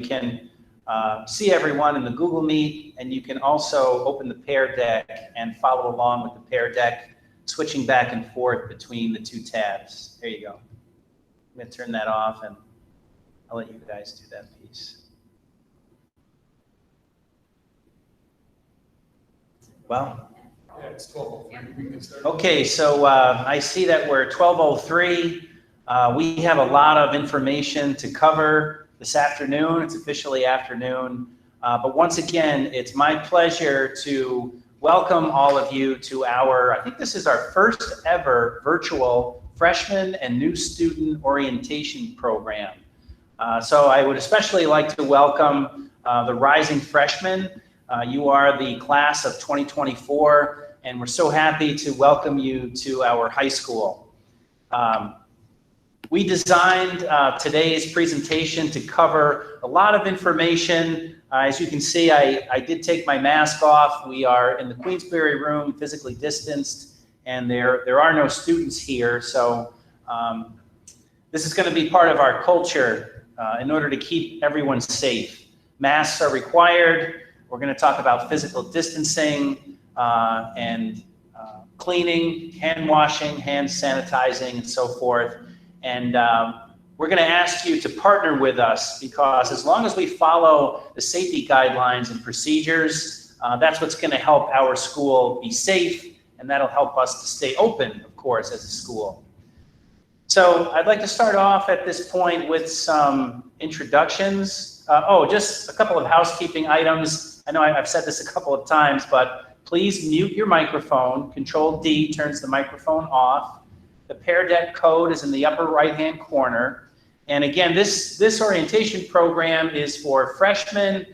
can see everyone in the Google Meet, and you can also open the Pear Deck and follow along with the Pear Deck, switching back and forth between the two tabs. There you go. I'm going to turn that off, and I'll let you guys do that piece. Well, yeah, it's 12:03. okay, so I see that we're 12:03. We have a lot of information to cover this afternoon. It's officially afternoon. But once again, it's my pleasure to welcome all of you to our, I think this is our first ever virtual freshman and new student orientation program. So I would especially like to welcome the rising freshmen. You are the class of 2024, and we're so happy to welcome you to our high school. We designed today's presentation to cover a lot of information. As you can see, I did take my mask off. We are in the Queensberry room, physically distanced, and there are no students here. So this is going to be part of our culture in order to keep everyone safe. Masks are required. We're going to talk about physical distancing and cleaning, hand washing, hand sanitizing, and so forth. And we're going to ask you to partner with us, because as long as we follow the safety guidelines and procedures, that's what's going to help our school be safe, and that'll help us to stay open, of course, as a school. So I'd like to start off at this point with some introductions. Just a couple of housekeeping items. I know I've said this a couple of times, but please mute your microphone. Control-D turns the microphone off. The Pear Deck code is in the upper right-hand corner. And again, this orientation program is for freshmen,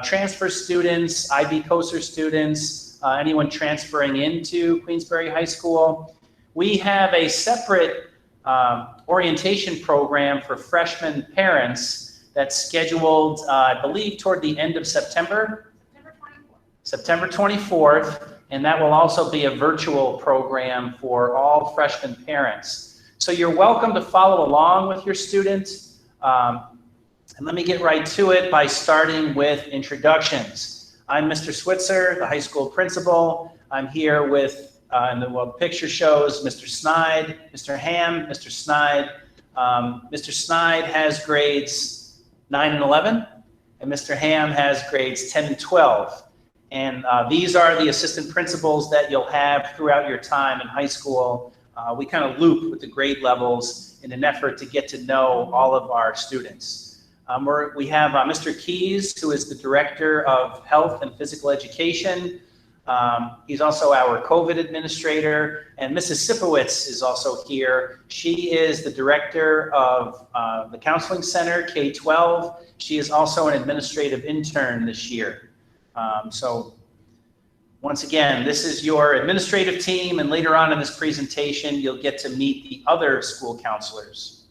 transfer students, IB Coaster students, anyone transferring into Queensberry High School. We have a separate orientation program for freshman parents that's scheduled, I believe, toward the end of September. September 24th. And that will also be a virtual program for all freshman parents. So you're welcome to follow along with your students. And let me get right to it by starting with introductions. I'm Mr. Switzer, the high school principal. I'm here with, and the picture shows Mr. Snide, Mr. Ham, Mr. Snide. Mr. Snide has grades 9 and 11, and Mr. Ham has grades 10 and 12. And these are the assistant principals that you'll have throughout your time in high school. We kind of loop with the grade levels in an effort to get to know all of our students. We have Mr. Keys, who is the Director of Health and Physical Education. He's also our COVID administrator. And Mrs. Sipowicz is also here. She is the Director of the Counseling Center, K-12. She is also an administrative intern this year. So once again, this is your administrative team, and later on in this presentation, you'll get to meet the other school counselors.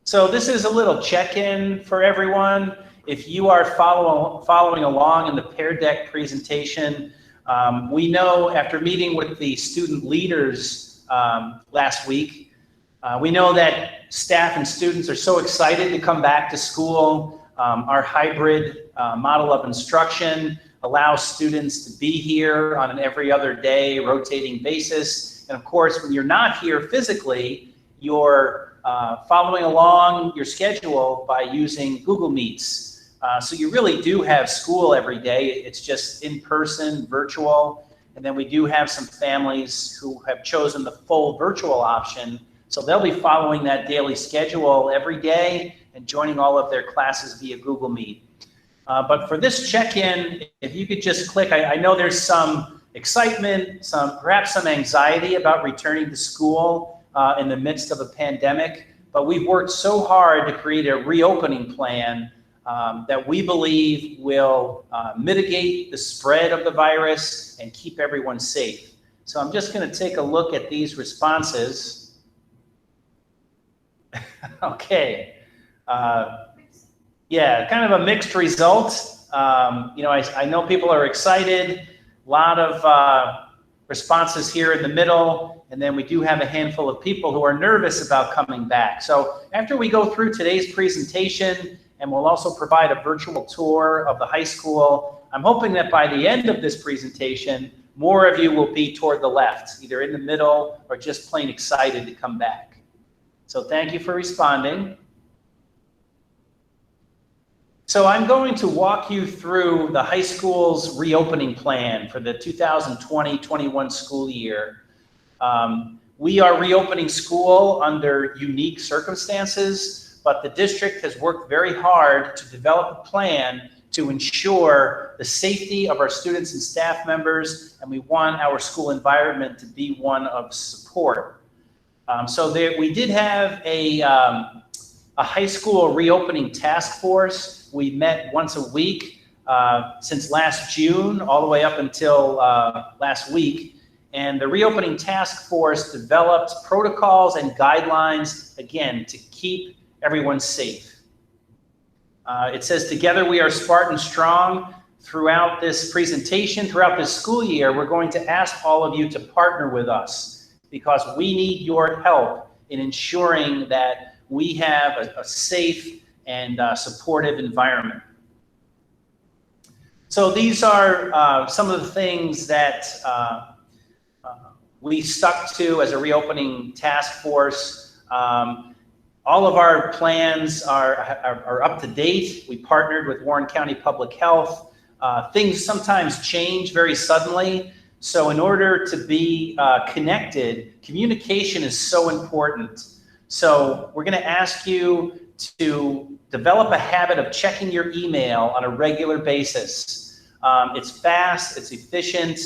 So this is a little check-in for everyone. If you are following along in the Pear Deck presentation, we know after meeting with the student leaders last week, we know that staff and students are so excited to come back to school. Our hybrid model of instruction allows students to be here on an every other day rotating basis. And of course, when you're not here physically, you're following along your schedule by using Google Meets. So you really do have school every day. It's just in person, virtual. And then we do have some families who have chosen the full virtual option. So they'll be following that daily schedule every day and joining all of their classes via Google Meet. But for this check-in, if you could just click, I know there's some excitement, perhaps some anxiety about returning to school in the midst of a pandemic, but we've worked so hard to create a reopening plan that we believe will mitigate the spread of the virus and keep everyone safe. So I'm just going to take a look at these responses. Okay. Yeah, kind of a mixed result. I know people are excited. A lot of responses here in the middle. And then we do have a handful of people who are nervous about coming back. So after we go through today's presentation, and we'll also provide a virtual tour of the high school, I'm hoping that by the end of this presentation, more of you will be toward the left, either in the middle or just plain excited to come back. So thank you for responding. So I'm going to walk you through the high school's reopening plan for the 2020-21 school year. We are reopening school under unique circumstances, but the district has worked very hard to develop a plan to ensure the safety of our students and staff members, and we want our school environment to be one of support. We did have a high school reopening task force. We met once a week since last June, all the way up until last week. And the reopening task force developed protocols and guidelines, again, to keep everyone safe. It says, together we are Spartan strong. Throughout this presentation, throughout this school year, we're going to ask all of you to partner with us because we need your help in ensuring that we have a safe and supportive environment. So these are some of the things that we stuck to as a reopening task force. All of our plans are up to date. We partnered with Warren County Public Health. Things sometimes change very suddenly. So in order to be connected, communication is so important. So we're going to ask you to develop a habit of checking your email on a regular basis. It's fast, it's efficient,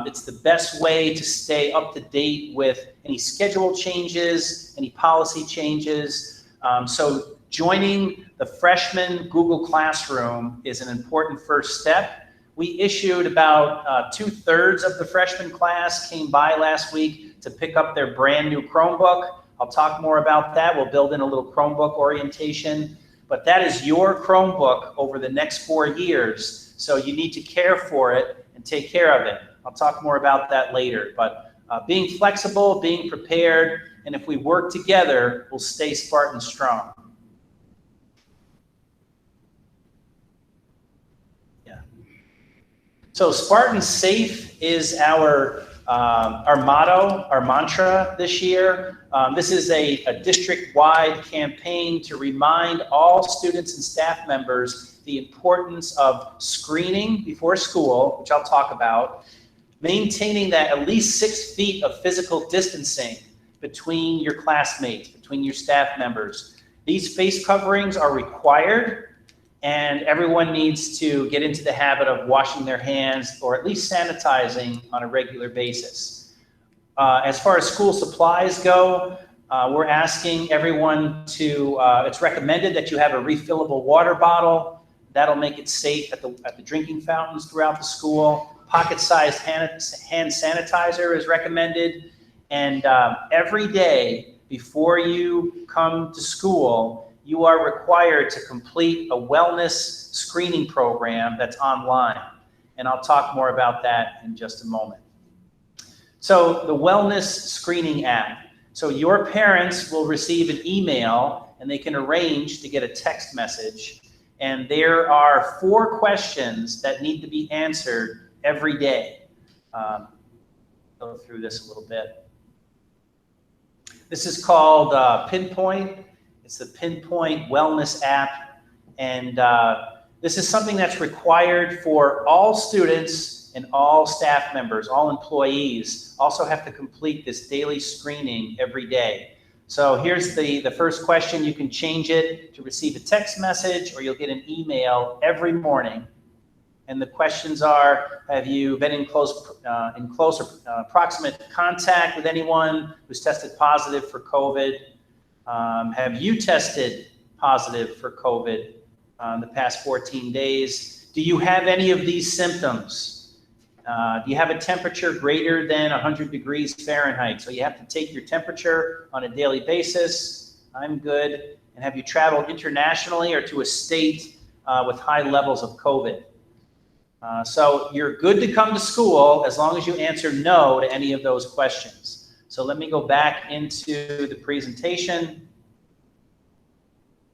it's the best way to stay up to date with any schedule changes, any policy changes. So joining the freshman Google Classroom is an important first step. We issued about 2/3 of the freshman class came by last week to pick up their brand new Chromebook. I'll talk more about that. We'll build in a little Chromebook orientation, but that is your Chromebook over the next 4 years. So you need to care for it and take care of it. I'll talk more about that later, but being flexible, being prepared, and if we work together, we'll stay Spartan strong. Yeah. So Spartan Safe is our motto, our mantra this year. This is a district-wide campaign to remind all students and staff members the importance of screening before school, which I'll talk about, maintaining that at least 6 feet of physical distancing between your classmates, between your staff members. These face coverings are required, and everyone needs to get into the habit of washing their hands or at least sanitizing on a regular basis. As far as school supplies go, we're asking everyone to, it's recommended that you have a refillable water bottle. That'll make it safe at the drinking fountains throughout the school. Pocket-sized hand sanitizer is recommended. And every day before you come to school, you are required to complete a wellness screening program that's online. And I'll talk more about that in just a moment. So the wellness screening app. So your parents will receive an email and they can arrange to get a text message. And there are 4 questions that need to be answered every day. Go through this a little bit. This is called Pinpoint. It's the Pinpoint Wellness app. And this is something that's required for all students and all staff members, all employees also have to complete this daily screening every day. So here's the first question. You can change it to receive a text message or you'll get an email every morning. And the questions are, have you been in close or proximate contact with anyone who's tested positive for COVID? Have you tested positive for COVID in the past 14 days? Do you have any of these symptoms? Do you have a temperature greater than 100 degrees Fahrenheit? So you have to take your temperature on a daily basis. I'm good. And have you traveled internationally or to a state with high levels of COVID? So you're good to come to school as long as you answer no to any of those questions. So let me go back into the presentation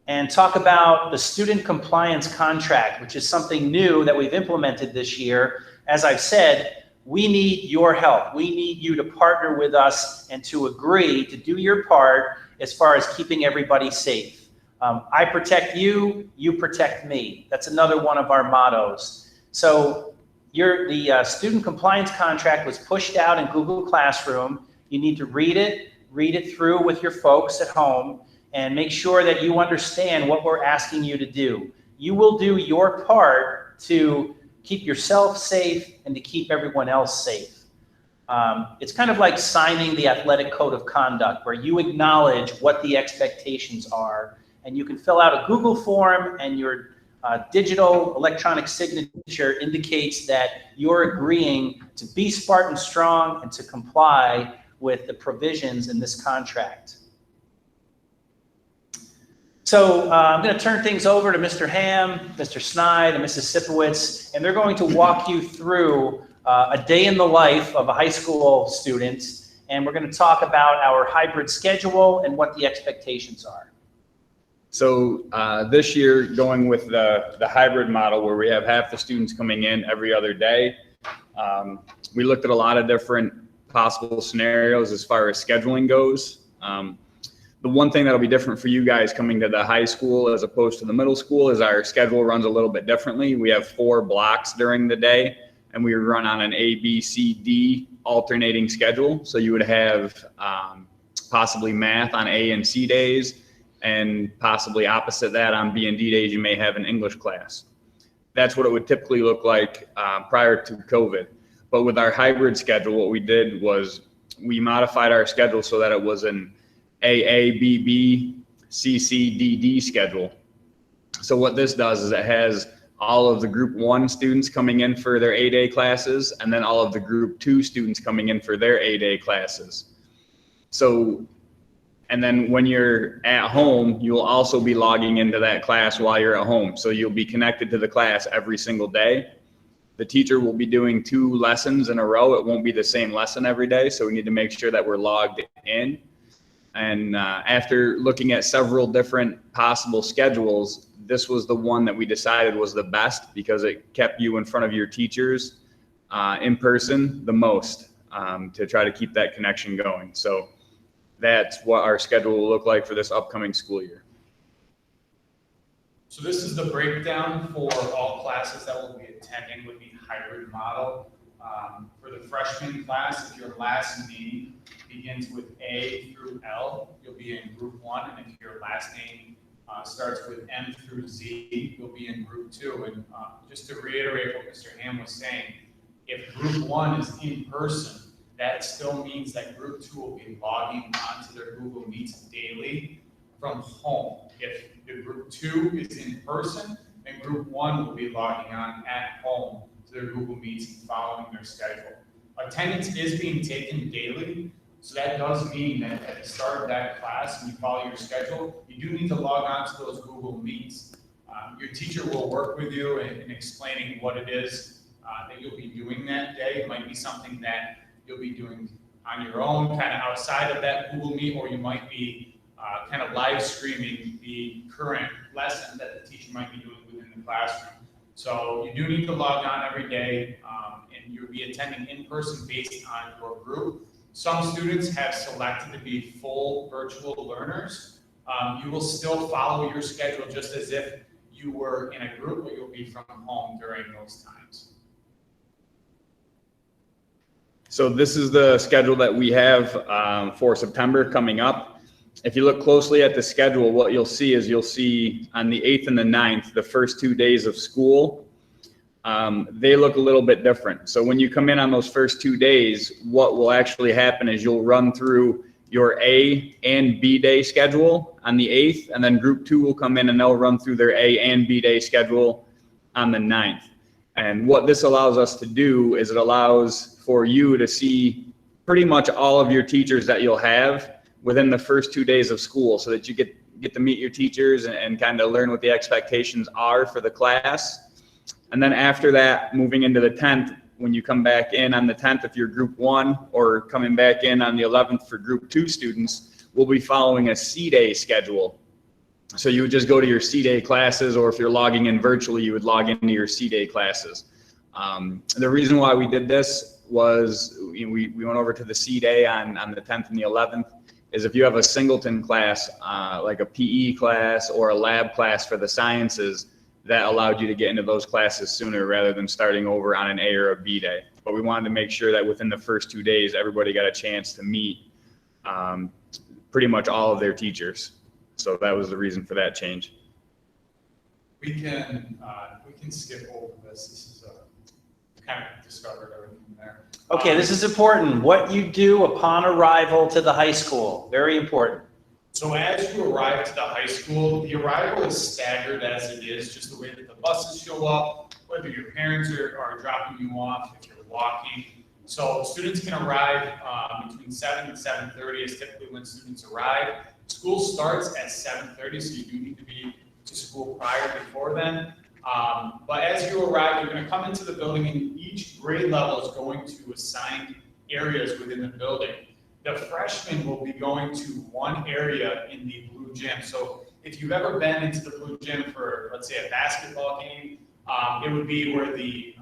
and talk about the student compliance contract, which is something new that we've implemented this year. As I've said, we need your help. We need you to partner with us and to agree to do your part as far as keeping everybody safe. I protect you, you protect me. That's another one of our mottos. So the student compliance contract was pushed out in Google Classroom. You need to read it through with your folks at home, and make sure that you understand what we're asking you to do. You will do your part to keep yourself safe and to keep everyone else safe. It's kind of like signing the athletic code of conduct, where you acknowledge what the expectations are, and you can fill out a Google form, and your digital electronic signature indicates that you're agreeing to be Spartan strong and to comply with the provisions in this contract. So I'm going to turn things over to Mr. Ham, Mr. Snide, and Mrs. Sipowicz, and they're going to walk you through a day in the life of a high school student, and we're going to talk about our hybrid schedule and what the expectations are. So this year, going with the hybrid model where we have half the students coming in every other day, we looked at a lot of different possible scenarios as far as scheduling goes. The one thing that'll be different for you guys coming to the high school as opposed to the middle school is our schedule runs a little bit differently. We have 4 blocks during the day, and we run on an A, B, C, D alternating schedule. So you would have possibly math on A and C days, and possibly opposite that on B and D days, you may have an English class. That's what it would typically look like prior to COVID. But with our hybrid schedule, what we did was we modified our schedule so that it was an AA, BB, CC, DD schedule. So what this does is it has all of the group 1 students coming in for their A-day classes, and then all of the group 2 students coming in for their A-day classes. So, and then when you're at home, you'll also be logging into that class while you're at home. So you'll be connected to the class every single day. The teacher will be doing 2 lessons in a row. It won't be the same lesson every day. So we need to make sure that we're logged in. And after looking at several different possible schedules, this was the one that we decided was the best because it kept you in front of your teachers in person the most to try to keep that connection going. So that's what our schedule will look like for this upcoming school year. So this is the breakdown for all classes that will be attending with the hybrid model. For the freshman class, if your last name begins with A through L, you'll be in group 1, and if your last name starts with M through Z, you'll be in group 2. And just to reiterate what Mr. Ham was saying, if group 1 is in person, that still means that group 2 will be logging onto their Google Meets daily from home. If the group 2 is in person, then group 1 will be logging on at home to their Google Meets and following their schedule. Attendance is being taken daily, so that does mean that at the start of that class, when you follow your schedule, you do need to log on to those Google Meets. Your teacher will work with you in explaining what it is that you'll be doing that day. It might be something that you'll be doing on your own, kind of outside of that Google Meet, or you might be kind of live streaming the current lesson that the teacher might be doing within the classroom. So you do need to log on every day, and you'll be attending in person based on your group. Some students have selected to be full virtual learners. You will still follow your schedule just as if you were in a group, but you'll be from home during those times. So this is the schedule that we have for September coming up. If you look closely at the schedule, what you'll see is you'll see on the 8th and the 9th, the first 2 days of school, they look a little bit different. So when you come in on those first 2 days, what will actually happen is you'll run through your A and B day schedule on the 8th, and then group 2 will come in and they'll run through their A and B day schedule on the 9th. And what this allows us to do is it allows for you to see pretty much all of your teachers that you'll have within the first 2 days of school, so that you get to meet your teachers and kind of learn what the expectations are for the class. And then after that, moving into the 10th, when you come back in on the 10th, if you're group 1, or coming back in on the 11th for group 2 students, we'll be following a C-Day schedule. So you would just go to your C-Day classes, or if you're logging in virtually, you would log into your C-Day classes. The reason why we did this was we went over to the C-Day on the 10th and the 11th, is if you have a singleton class, like a PE class or a lab class for the sciences, that allowed you to get into those classes sooner rather than starting over on an A or a B day. But we wanted to make sure that within the first 2 days, everybody got a chance to meet pretty much all of their teachers. So that was the reason for that change. We can skip over this. This is kind of discovered everything there. Okay, this is important. What you do upon arrival to the high school, very important. So as you arrive to the high school, the arrival is staggered as it is, just the way that the buses show up, whether your parents are dropping you off, if you're walking. So students can arrive between 7 and 7:30 is typically when students arrive. School starts at 7:30, so you do need to be to school prior before then. But as you arrive, you're going to come into the building, and each grade level is going to assign areas within the building. The freshmen will be going to one area in the blue gym. So if you've ever been into the blue gym for, let's say, a basketball game, it would be where the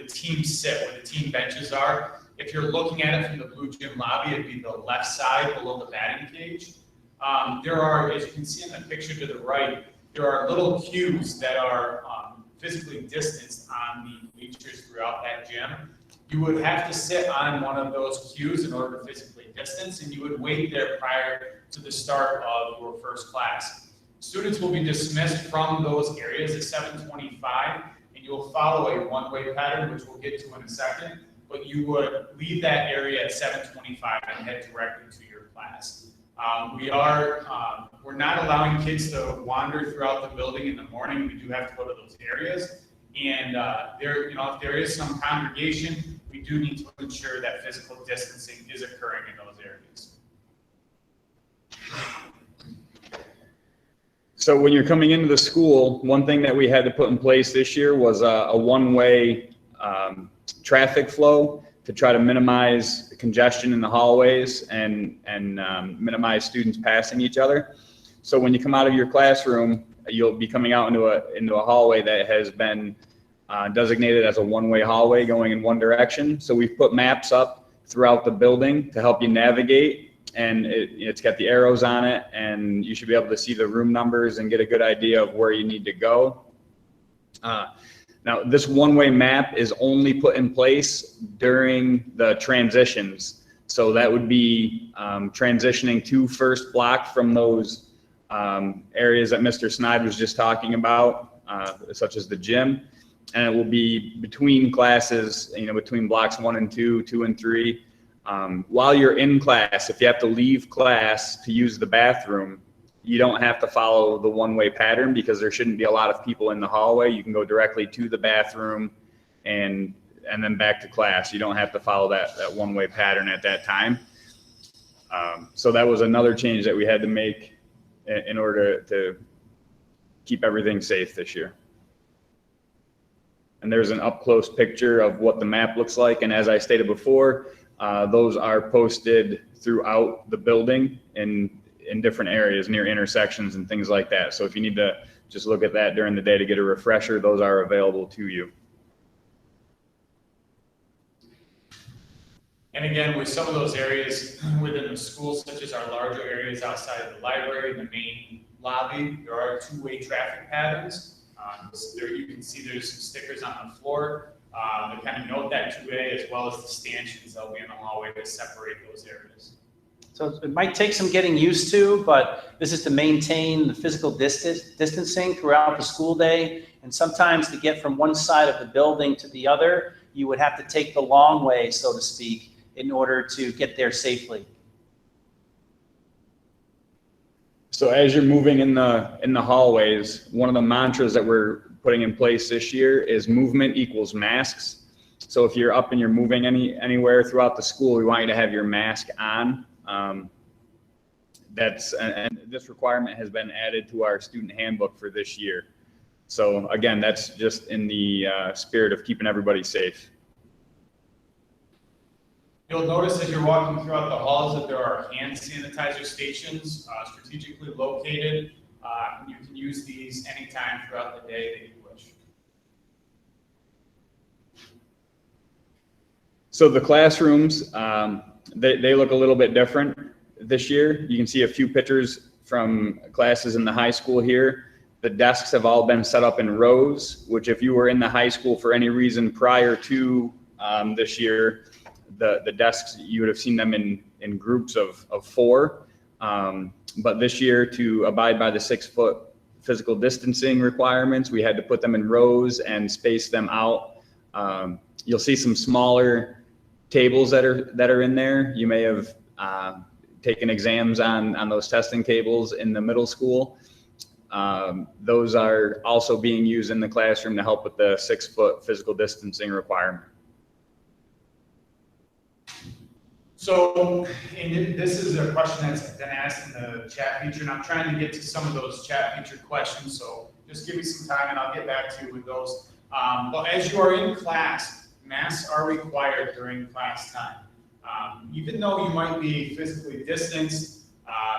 teams sit, where the team benches are. If you're looking at it from the blue gym lobby, it'd be the left side below the batting cage. There are, as you can see in the picture to the right, there are little cues that are physically distanced on the bleachers throughout that gym. You would have to sit on one of those cues in order to physically distance, and you would wait there prior to the start of your first class. Students will be dismissed from those areas at 7:25, and you'll follow a one-way pattern, which we'll get to in a second, but you would leave that area at 7:25 and head directly to your class. We're not allowing kids to wander throughout the building in the morning. We do have to go to those areas. And if there is some congregation, we do need to ensure that physical distancing is occurring in those areas. So when you're coming into the school, one thing that we had to put in place this year was a one-way traffic flow to try to minimize the congestion in the hallways and minimize students passing each other. So when you come out of your classroom, you'll be coming out into a hallway that has been designated as a one-way hallway going in one direction. So we've put maps up throughout the building to help you navigate, and it's got the arrows on it, and you should be able to see the room numbers and get a good idea of where you need to go. Now, this one-way map is only put in place during the transitions. So that would be transitioning to first block from those areas that Mr. Snide was just talking about, such as the gym. And it will be between classes, between blocks 1 and 2, 2 and 3. While you're in class, if you have to leave class to use the bathroom, you don't have to follow the one-way pattern because there shouldn't be a lot of people in the hallway. You can go directly to the bathroom and then back to class. You don't have to follow that one-way pattern at that time. So that was another change that we had to make in order to keep everything safe this year. And there's an up-close picture of what the map looks like. And as I stated before, those are posted throughout the building in different areas near intersections and things like that. So if you need to just look at that during the day to get a refresher, those are available to you. And again, with some of those areas within the school, such as our larger areas outside of the library, the main lobby, there are two-way traffic patterns. There you can see there's some stickers on the floor that kind of note that two-way, as well as the stanchions that'll be in the hallway to separate those areas. So it might take some getting used to, but this is to maintain the physical distancing throughout the school day. And sometimes to get from one side of the building to the other, you would have to take the long way, so to speak, in order to get there safely. So as you're moving in the hallways, one of the mantras that we're putting in place this year is movement equals masks. So if you're up and you're moving anywhere throughout the school, we want you to have your mask on. And this requirement has been added to our student handbook for this year. So again, that's just in the spirit of keeping everybody safe. You'll notice as you're walking throughout the halls that there are hand sanitizer stations strategically located. You can use these anytime throughout the day that you wish. So the classrooms, they look a little bit different this year. You can see a few pictures from classes in the high school here. The desks have all been set up in rows, which if you were in the high school for any reason prior to this year, the desks, you would have seen them in groups of 4. But this year, to abide by the 6-foot physical distancing requirements, we had to put them in rows and space them out. You'll see some smaller tables that are in there. You may have taken exams on those testing tables in the middle school. Those are also being used in the classroom to help with the 6-foot physical distancing requirement. So, and this is a question that's been asked in the chat feature, and I'm trying to get to some of those chat feature questions, so just give me some time and I'll get back to you with those. But as you are in class, masks are required during class time. Even though you might be physically distanced,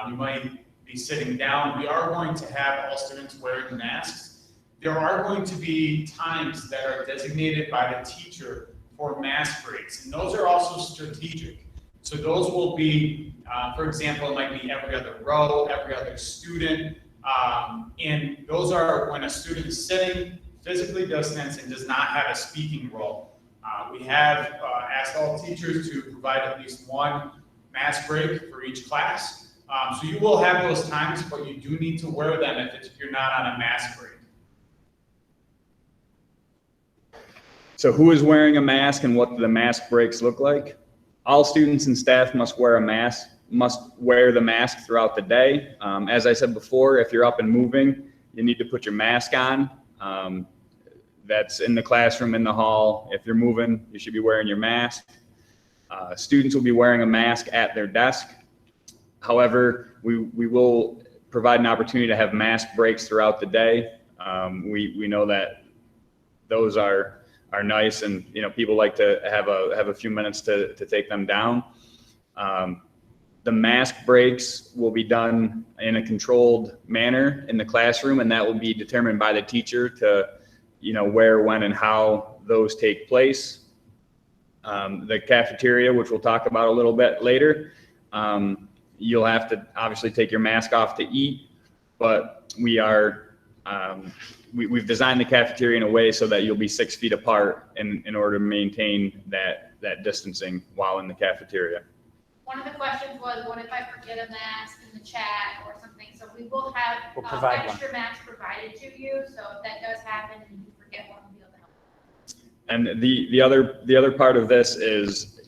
you might be sitting down, we are going to have all students wearing masks. There are going to be times that are designated by the teacher for mask breaks, and those are also strategic. So those will be, for example, it might be every other row, every other student, and those are when a student is sitting, physically distanced, and does not have a speaking role. We have asked all teachers to provide at least one mask break for each class. So you will have those times, but you do need to wear them if you're not on a mask break. So who is wearing a mask and what do the mask breaks look like? All students and staff must wear the mask throughout the day. As I said before, if you're up and moving, you need to put your mask on. That's in the classroom, in the hall. If you're moving, you should be wearing your mask. Students will be wearing a mask at their desk. However, we will provide an opportunity to have mask breaks throughout the day. We know that those are nice, and people like to have a few minutes to take them down. The mask breaks will be done in a controlled manner in the classroom, and that will be determined by the teacher to where, when, and how those take place. The cafeteria, which we'll talk about a little bit later, you'll have to obviously take your mask off to eat, but we've designed the cafeteria in a way so that you'll be 6 feet apart in order to maintain that distancing while in the cafeteria. One of the questions was, what if I forget a mask in the chat or something? So we will have extra masks provided to you. So if that does happen and you forget one, we'll be able to help. And the other part of this is,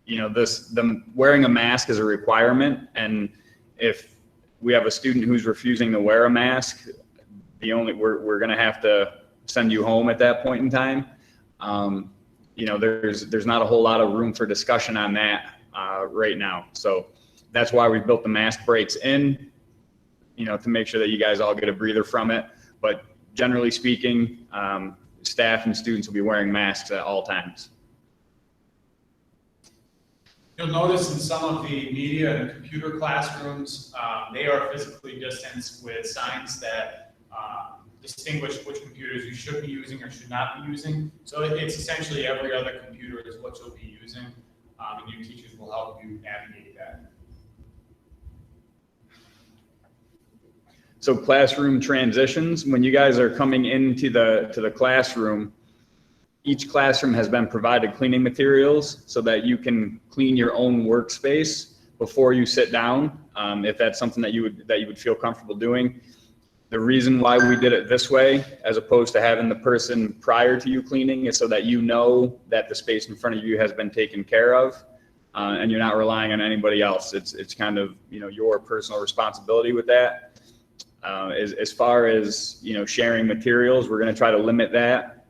the wearing a mask is a requirement, and if we have a student who's refusing to wear a mask, we're going to have to send you home at that point in time. There's not a whole lot of room for discussion on that right now. So that's why we built the mask breaks in, to make sure that you guys all get a breather from it. But generally speaking, staff and students will be wearing masks at all times. You'll notice in some of the media and computer classrooms, they are physically distanced with signs that distinguish which computers you should be using or should not be using. So it's essentially every other computer is what you'll be using, and your teachers will help you navigate that. So classroom transitions, when you guys are coming into the classroom, each classroom has been provided cleaning materials so that you can clean your own workspace before you sit down, if that's something that you would feel comfortable doing. The reason why we did it this way, as opposed to having the person prior to you cleaning, is so that you know that the space in front of you has been taken care of, and you're not relying on anybody else. It's kind of your personal responsibility with that. As far as sharing materials, we're going to try to limit that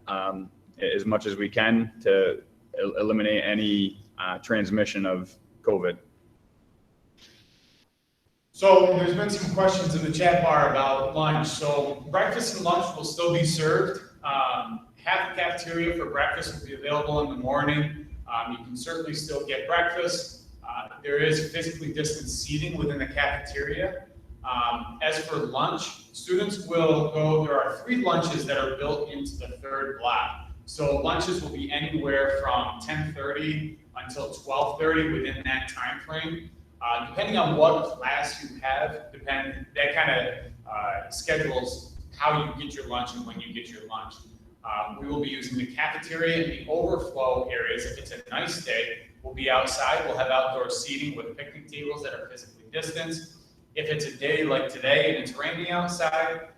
as much as we can to eliminate any transmission of COVID. So there's been some questions in the chat bar about lunch. So breakfast and lunch will still be served. Half the cafeteria for breakfast will be available in the morning. You can certainly still get breakfast. There is physically distanced seating within the cafeteria. As for lunch, students will go, there are 3 lunches that are built into the 3rd block. So lunches will be anywhere from 10:30 until 12:30 within that time frame. Depending on what class you have, that kind of schedules how you get your lunch and when you get your lunch. We will be using the cafeteria and the overflow areas. If it's a nice day, we'll be outside. We'll have outdoor seating with picnic tables that are physically distanced. If it's a day like today and it's raining outside,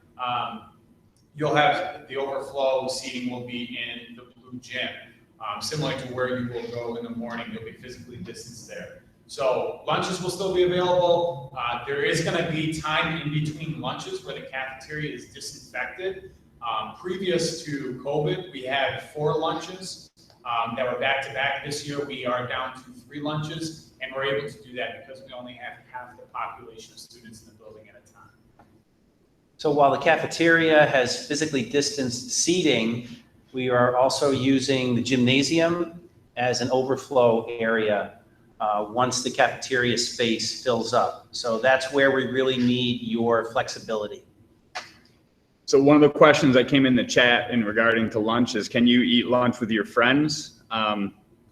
you'll have the overflow seating will be in the blue gym. Similar to where you will go in the morning, you'll be physically distanced there. So lunches will still be available. There is going to be time in between lunches where the cafeteria is disinfected. Previous to COVID, we had 4 lunches that were back-to-back. This year, we are down to 3 lunches, and we're able to do that because we only have half the population of students in the building at a time. So while the cafeteria has physically distanced seating, we are also using the gymnasium as an overflow area once the cafeteria space fills up. So that's where we really need your flexibility. So one of the questions that came in the chat in regarding to lunch is, can you eat lunch with your friends?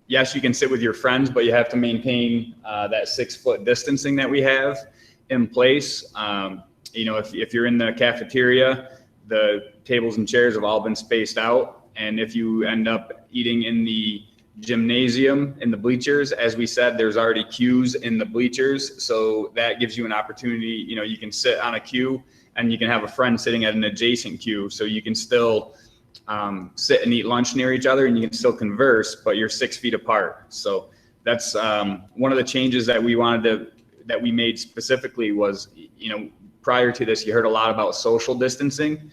Yes, you can sit with your friends, but you have to maintain that 6-foot distancing that we have in place. You know, if you're in the cafeteria, the tables and chairs have all been spaced out. And if you end up eating in the gymnasium, in the bleachers, as we said, there's already queues in the bleachers. So that gives you an opportunity, you know, you can sit on a queue and you can have a friend sitting at an adjacent queue. So you can still sit and eat lunch near each other and you can still converse, but you're 6 feet apart. So that's one of the changes that we that we made specifically was, you know, prior to this, you heard a lot about social distancing.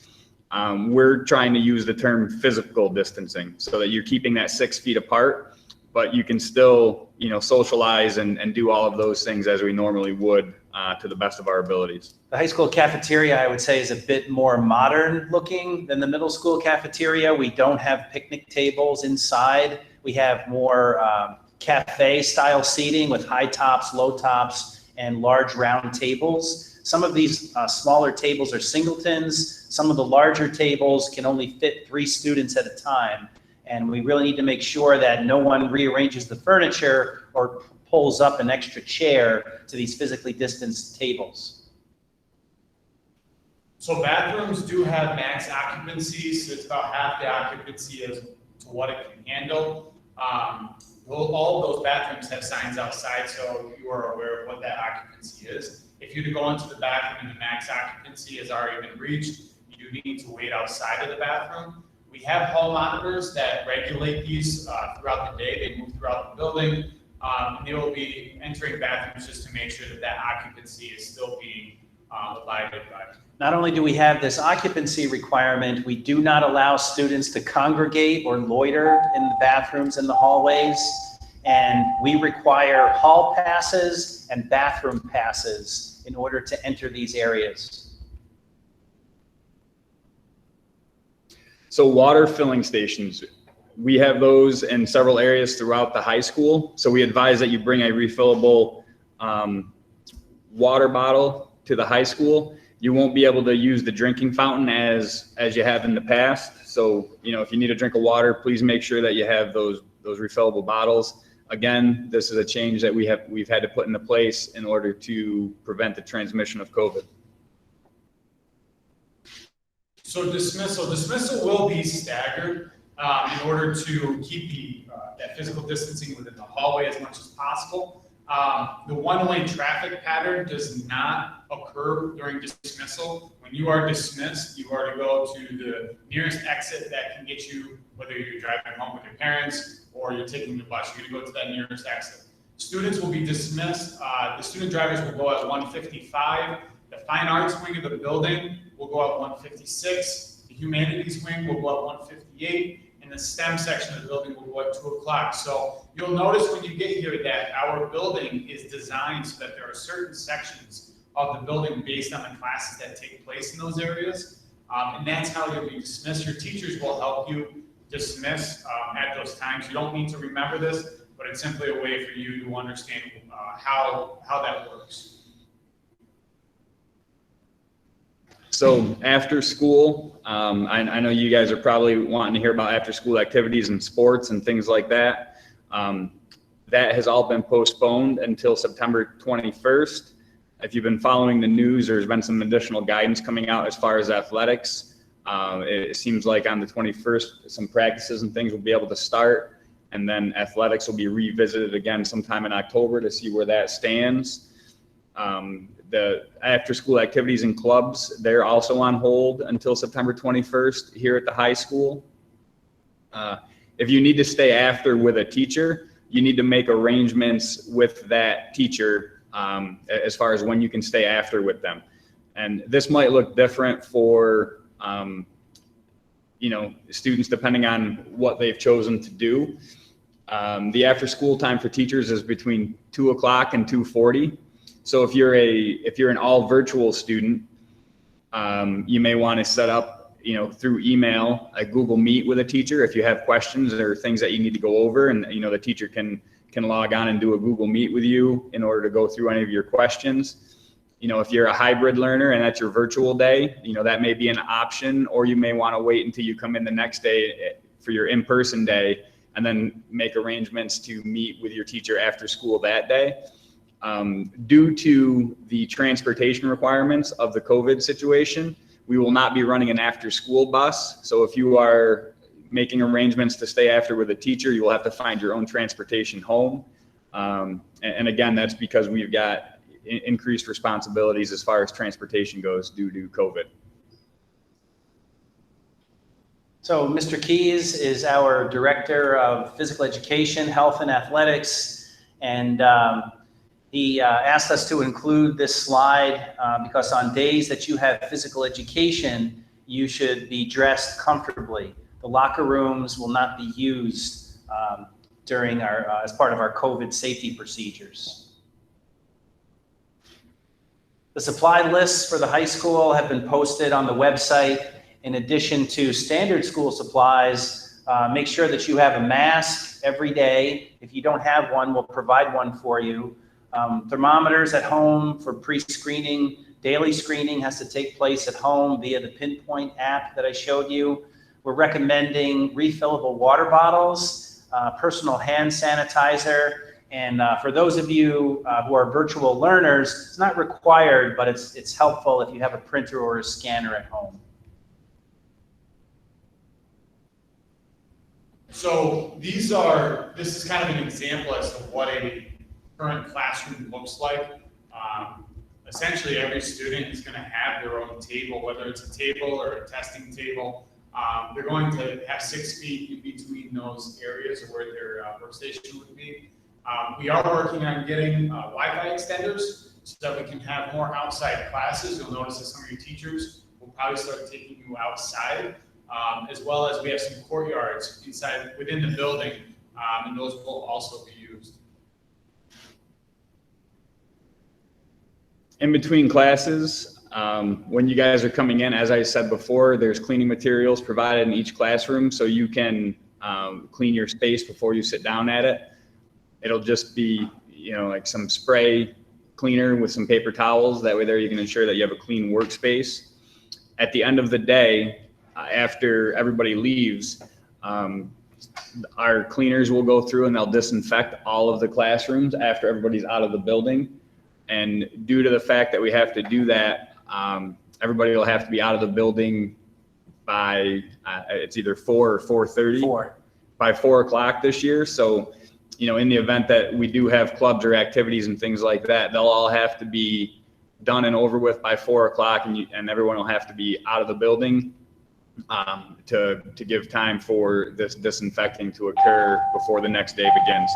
We're trying to use the term physical distancing so that you're keeping that 6 feet apart, but you can still, you know, socialize and do all of those things as we normally would to the best of our abilities. The high school cafeteria, I would say, is a bit more modern looking than the middle school cafeteria. We don't have picnic tables inside. We have more cafe style seating with high tops, low tops, and large round tables. Some of these smaller tables are singletons. Some of the larger tables can only fit 3 students at a time. And we really need to make sure that no one rearranges the furniture or pulls up an extra chair to these physically distanced tables. So bathrooms do have max occupancy, so it's about half the occupancy as to what it can handle. All of those bathrooms have signs outside, so you are aware of what that occupancy is. If you to go into the bathroom and the max occupancy has already been reached, you do need to wait outside of the bathroom. We have hall monitors that regulate these throughout the day. They move throughout the building. And they will be entering bathrooms just to make sure that that occupancy is still being abided by. Not only do we have this occupancy requirement, we do not allow students to congregate or loiter in the bathrooms and the hallways. And we require hall passes and bathroom passes in order to enter these areas. So water filling stations, we have those in several areas throughout the high school. So we advise that you bring a refillable water bottle to the high school. You won't be able to use the drinking fountain as you have in the past. So, you know, if you need a drink of water, please make sure that you have those refillable bottles. Again, this is a change that we've had to put into place in order to prevent the transmission of COVID. So dismissal will be staggered in order to keep that physical distancing within the hallway as much as possible. The one-way traffic pattern does not occur during dismissal. When you are dismissed, you are to go to the nearest exit that can get you, whether you're driving home with your parents or you're taking the bus, you're going to go to that nearest exit. Students will be dismissed. The student drivers will go at 1:55. The fine arts wing of the building will go at 1:56. The humanities wing will go at 1:58. And the STEM section of the building will go at 2 o'clock. So you'll notice when you get here that our building is designed so that there are certain sections of the building based on the classes that take place in those areas. And that's how you'll be dismissed. Your teachers will help you dismiss at those times. You don't need to remember this, but it's simply a way for you to understand how that works. So after school, I know you guys are probably wanting to hear about after school activities and sports and things like that. That has all been postponed until September 21st. If you've been following the news, there's been some additional guidance coming out as far as athletics. It seems like on the 21st, some practices and things will be able to start, and then athletics will be revisited again sometime in October to see where that stands. The after-school activities and clubs, they're also on hold until September 21st here at the high school. If you need to stay after with a teacher, you need to make arrangements with that teacher as far as when you can stay after with them. And this might look different for students depending on what they've chosen to do. The after-school time for teachers is between 2 o'clock and 2:40. So if you're an all virtual student, you may want to set up, through email, a Google Meet with a teacher if you have questions or things that you need to go over, and the teacher can log on and do a Google Meet with you in order to go through any of your questions. If you're a hybrid learner and that's your virtual day, that may be an option, or you may want to wait until you come in the next day for your in-person day and then make arrangements to meet with your teacher after school that day. Due to the transportation requirements of the COVID situation, we will not be running an after-school bus. So if you are making arrangements to stay after with a teacher, you will have to find your own transportation home. And again, that's because we've got increased responsibilities as far as transportation goes due to COVID. So Mr. Keys is our Director of Physical Education, Health and Athletics, and he asked us to include this slide because on days that you have physical education, you should be dressed comfortably. The locker rooms will not be used during as part of our COVID safety procedures. The supply lists for the high school have been posted on the website. In addition to standard school supplies, make sure that you have a mask every day. If you don't have one, we'll provide one for you. Thermometers at home for pre-screening. Daily screening has to take place at home via the Pinpoint app that I showed you. We're recommending refillable water bottles, personal hand sanitizer, and for those of you who are virtual learners, it's not required, but it's helpful if you have a printer or a scanner at home. So this is kind of an example as to what a current classroom looks like. Essentially, every student is going to have their own table, whether it's a table or a testing table. They're going to have 6 feet in between those areas where their workstation would be. We are working on getting Wi-Fi extenders so that we can have more outside classes. You'll notice that some of your teachers will probably start taking you outside, as well as we have some courtyards within the building, and those will also be used. In between classes, when you guys are coming in, as I said before, there's cleaning materials provided in each classroom so you can clean your space before you sit down at it. It'll just be, like some spray cleaner with some paper towels. That way there you can ensure that you have a clean workspace. At the end of the day, after everybody leaves, our cleaners will go through and they'll disinfect all of the classrooms after everybody's out of the building. And due to the fact that we have to do that, everybody will have to be out of the building by, it's either 4 or 4:30. By 4 o'clock this year. So, in the event that we do have clubs or activities and things like that, they'll all have to be done and over with by 4 o'clock, and everyone will have to be out of the building to give time for this disinfecting to occur before the next day begins.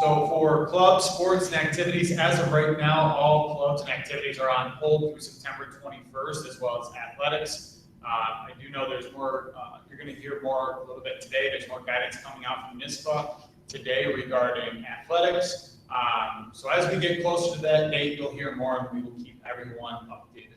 So for clubs, sports, and activities, as of right now, all clubs and activities are on hold through September 21st, as well as athletics. I do know there's more, you're going to hear more a little bit today. There's more guidance coming out from NISPA today regarding athletics. So as we get closer to that date, you'll hear more, and we will keep everyone updated.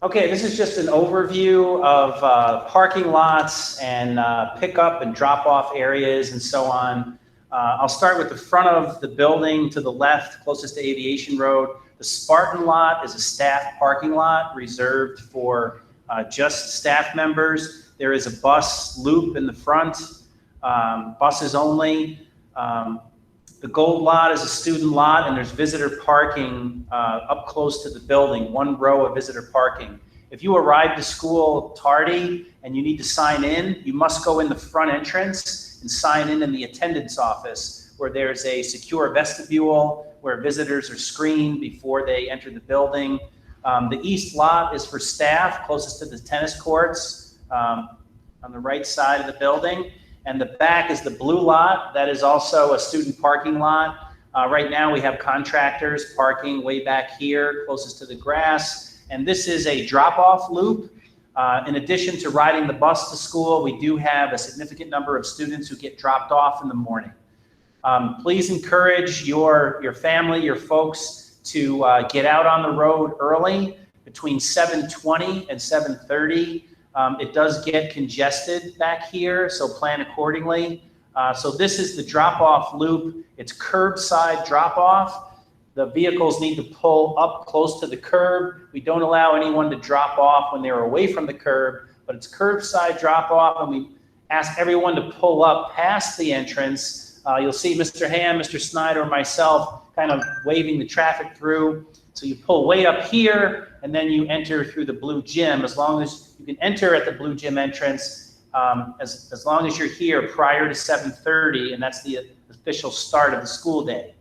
Okay, this is just an overview of parking lots and pickup and drop-off areas and so on. I'll start with the front of the building to the left, closest to Aviation Road. The Spartan lot is a staff parking lot reserved for just staff members. There is a bus loop in the front, buses only. The gold lot is a student lot, and there's visitor parking up close to the building, one row of visitor parking. If you arrive to school tardy and you need to sign in, you must go in the front entrance and sign in the attendance office, where there's a secure vestibule where visitors are screened before they enter the building. The east lot is for staff, closest to the tennis courts on the right side of the building. And the back is the blue lot. That is also a student parking lot. Right now we have contractors parking way back here, closest to the grass. And this is a drop-off loop. In addition to riding the bus to school, we do have a significant number of students who get dropped off in the morning. Please encourage your family, your folks to get out on the road early between 7:20 and 7:30. It does get congested back here, so plan accordingly. So this is the drop-off loop. It's curbside drop-off. The vehicles need to pull up close to the curb. We don't allow anyone to drop off when they're away from the curb, but it's curbside drop-off, and we ask everyone to pull up past the entrance. You'll see Mr. Ham, Mr. Snyder, and myself kind of waving the traffic through. So you pull way up here, and then you enter through the blue gym. As long as you can enter at the blue gym entrance, as long as you're here prior to 7:30, and that's the official start of the school day.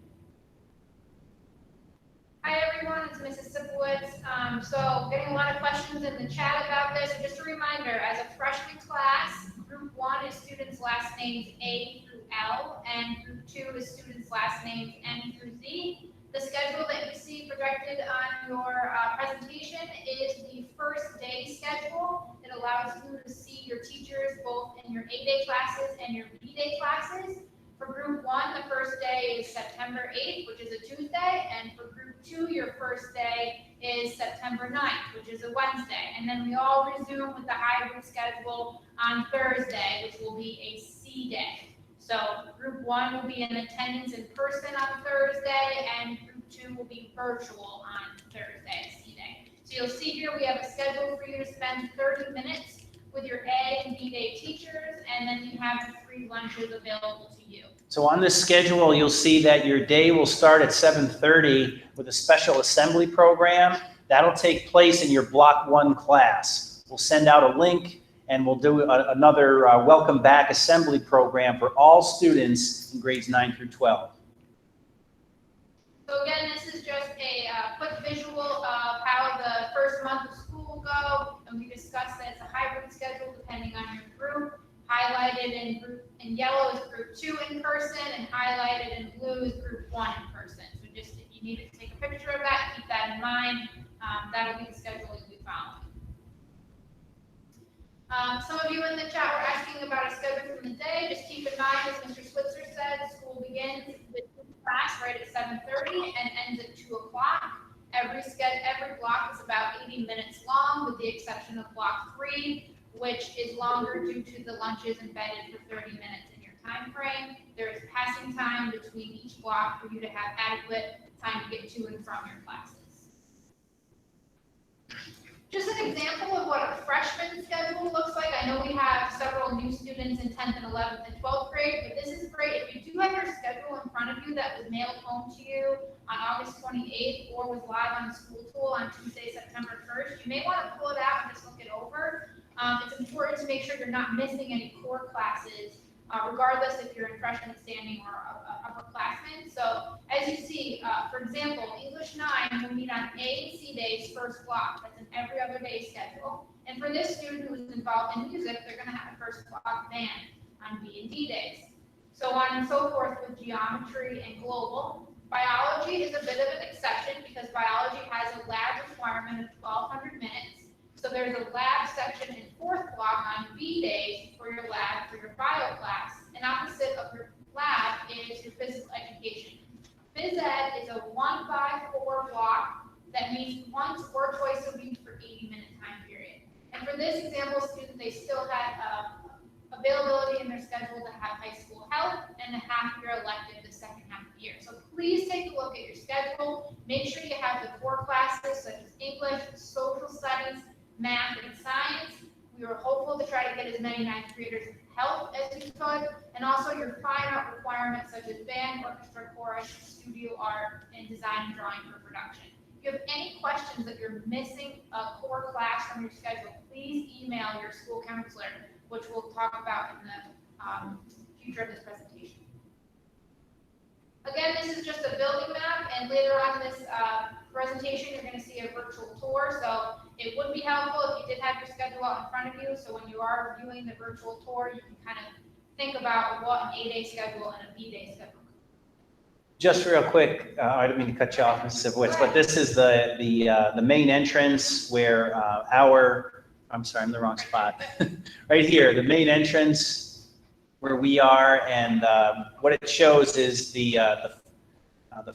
Hi everyone, it's Mrs. Sipowicz. So getting a lot of questions in the chat about this. So just a reminder, as a freshman class, group 1 is students' last names A through L, and group 2 is students' last names N through Z. The schedule that you see projected on your presentation is the first day schedule. It allows you to see your teachers both in your A-day classes and your B-day classes. For group 1, the first day is September 8th, which is a Tuesday, and for group 2, your first day is September 9th, which is a Wednesday. And then we all resume with the hybrid schedule on Thursday, which will be a C day. So group 1 will be in attendance in person on Thursday, and group 2 will be virtual on Thursday, C day. So you'll see here we have a schedule for you to spend 30 minutes with your A and B day teachers, and then you have the free lunches available to you. So on this schedule, you'll see that your day will start at 7:30 with a special assembly program. That'll take place in your Block 1 class. We'll send out a link, and we'll do another welcome back assembly program for all students in grades 9 through 12. So again, this is just a quick visual of how the first month of school will go, and we discussed that it's a hybrid schedule depending on your group. Highlighted in yellow is group 2 in person, and highlighted in blue is group 1 in person. So just if you need to take a picture of that, keep that in mind. That'll be the schedule you'll be following. Some of you in the chat were asking about a schedule from the day. Just keep in mind, as Mr. Switzer said, school begins with class right at 7:30 and ends at 2 o'clock. Every block is about 80 minutes long, with the exception of block 3, which is longer due to the lunches embedded for 30 minutes in your time frame. There is passing time between each block for you to have adequate time to get to and from your classes. Just an example of what a freshman schedule looks like. I know we have several new students in 10th and 11th and 12th grade, but this is great. If you do have your schedule in front of you that was mailed home to you on August 28th or was live on the school tool on Tuesday, September 1st, you may want to pull it out and just look it over. It's important to make sure you're not missing any core classes, regardless if you're in freshman standing or upperclassmen. So as you see, for example, English 9 will meet on A and C days first block. That's an every other day schedule. And for this student who is involved in music, they're going to have a first block band on B and D days. So on and so forth with geometry and global. Biology is a bit of an exception because biology has a lab requirement of 1,200 minutes. So there's a lab section in fourth block on B days for your lab for your bio class. And opposite of your lab is your physical education. Phys ed is a 1-by-4 block that meets once or twice a week for 80-minute time period. And for this example student, they still had availability in their schedule to have high school health and a half-year elective the second half of the year. So please take a look at your schedule. Make sure you have the core classes such as English, social studies, math, and science. We were hopeful to try to get as many ninth graders in health as we could, and also your fine art requirements such as band, orchestra, chorus, studio art, and design and drawing for production. If you have any questions that you're missing a core class from your schedule, please email your school counselor, which we'll talk about in the future of this presentation. Again, this is just a building map, and later on in this presentation, you're going to see a virtual tour. So it would be helpful if you did have your schedule out in front of you. So when you are viewing the virtual tour, you can kind of think about what an A-day schedule and a B-day schedule. Just real quick, I didn't mean to cut you off, Mrs. Sipowicz, but this is the main entrance where I'm sorry, I'm in the wrong spot. Right here, the main entrance where we are, and what it shows is the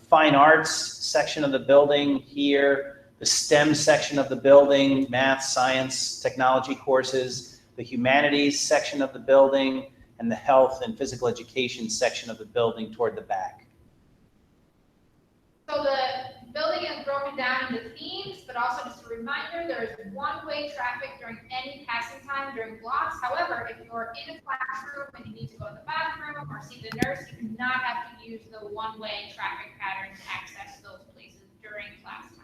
fine arts section of the building here, the STEM section of the building, math, science, technology courses, the humanities section of the building, and the health and physical education section of the building toward the back. So the building is broken down into themes, but also just a reminder, there is one-way traffic during any passing time during blocks. However, if you're in a classroom and you need to go to the bathroom or see the nurse, you do not have to use the one-way traffic pattern to access those places during class time.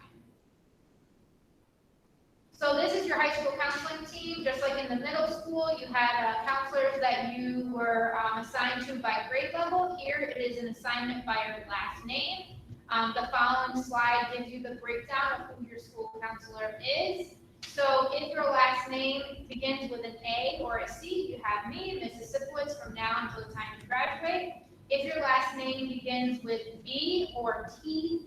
So this is your high school counseling team. Just like in the middle school, you had counselors that you were assigned to by grade level. Here it is an assignment by your last name. The following slide gives you the breakdown of who your school counselor is. So if your last name begins with an A or a C, you have me, Mrs. Sipowicz, from now until the time you graduate. If your last name begins with B or T,